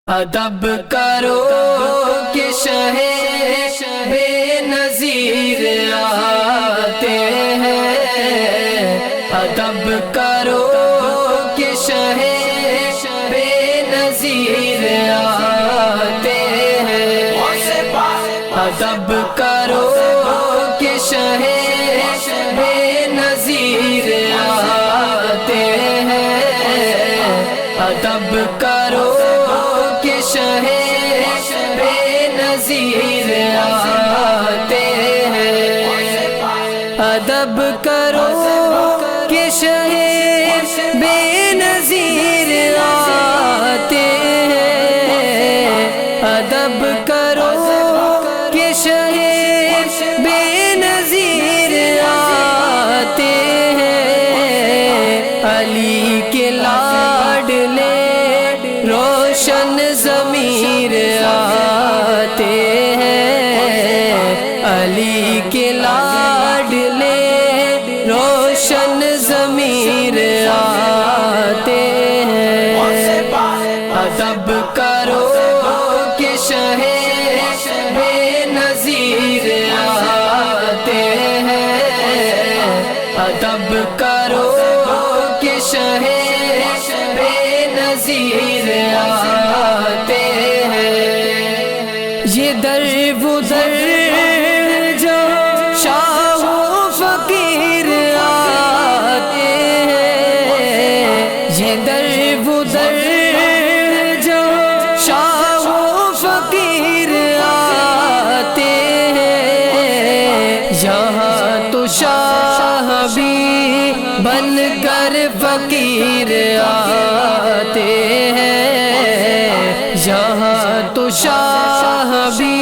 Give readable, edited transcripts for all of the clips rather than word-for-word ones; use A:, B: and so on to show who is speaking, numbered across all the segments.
A: ادب کرو کہ شہ بے نظیر آتے ہیں، ادب کرو کہ شہ بے نظیر آتے ہیں، ادب کرو کہ شہ بے نظیر آتے ہیں، ادب کرو کہ شہ بے نظیر آتے ہیں، ادب کرو کہ شہ بے نظیر آتے ہیں، ادب کرو کہ شہ بے نظیر آتے ہیں، علی کے لاڈلے روشن ضمیر آتے ہیں، علی کے لاڈلے روشن ضمیر آتے ہیں، ادب کرو کہ شہ بے نظیر آتے ہیں، ادب کرو کہ شہ بے نظیر آتے ہیں، یہ در وہ در جو شاہ و فقیر آتے ہیں، یہ در وہ در جو شاہ و فقیر آتے ہیں، یہاں تو شاہ بھی بن کر فقیر آتے ہیں، یہاں تو شاہ بھی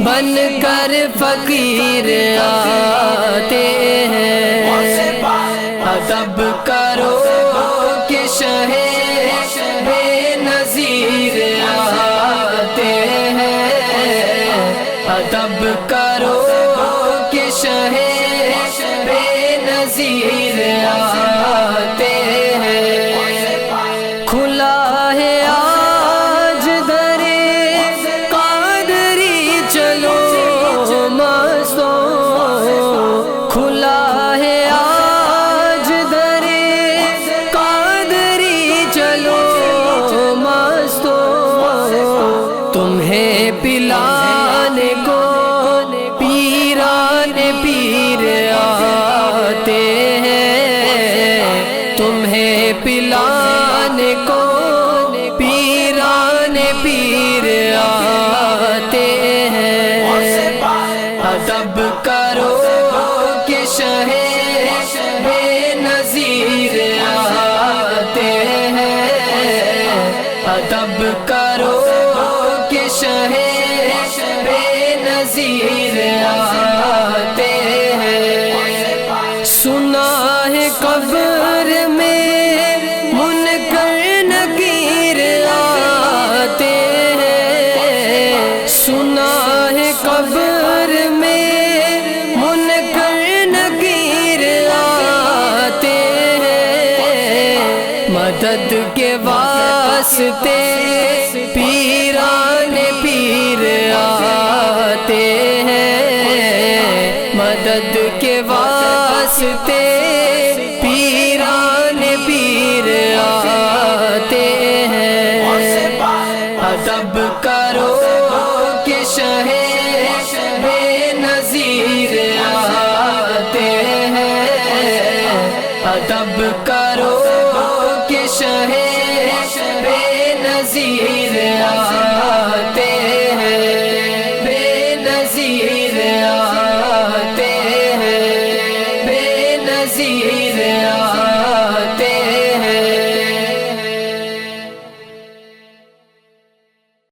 A: بن کر فقیر آتے ہیں، ادب کرو کہ شہ بے نظیر آتے ہیں، ادب کرو کہ شہ بے نظیر آتے ہیں، کھلا ہے آج در قادری چلو مستوں، کھلا ہے آج در قادری چلو مستوں، تمہیں پلانے کو پیران پیر آتے ہیں، تمہیں پلانے کو پیران پیر آتے ہیں، ادب کرو کہ شہ بے نظیر آتے ہیں، ادب کرو کہ شہ بے نظیر آتے ہیں، سنا ہے قبر میں منکر نکیر آتے ہیں، سنا ہے قبر میں منکر نکیر آتے ہیں، مدد کے واسطے پیران پیر آتے ہیں، مدد کے واسطے پیران پیر آتے ہیں، ادب کرو کہ شہ بے نظیر آتے ہیں، ادب کرو کہ شہ بے نظیر آتے ہیں، بے نظیر آتے ہیں، بے نظیر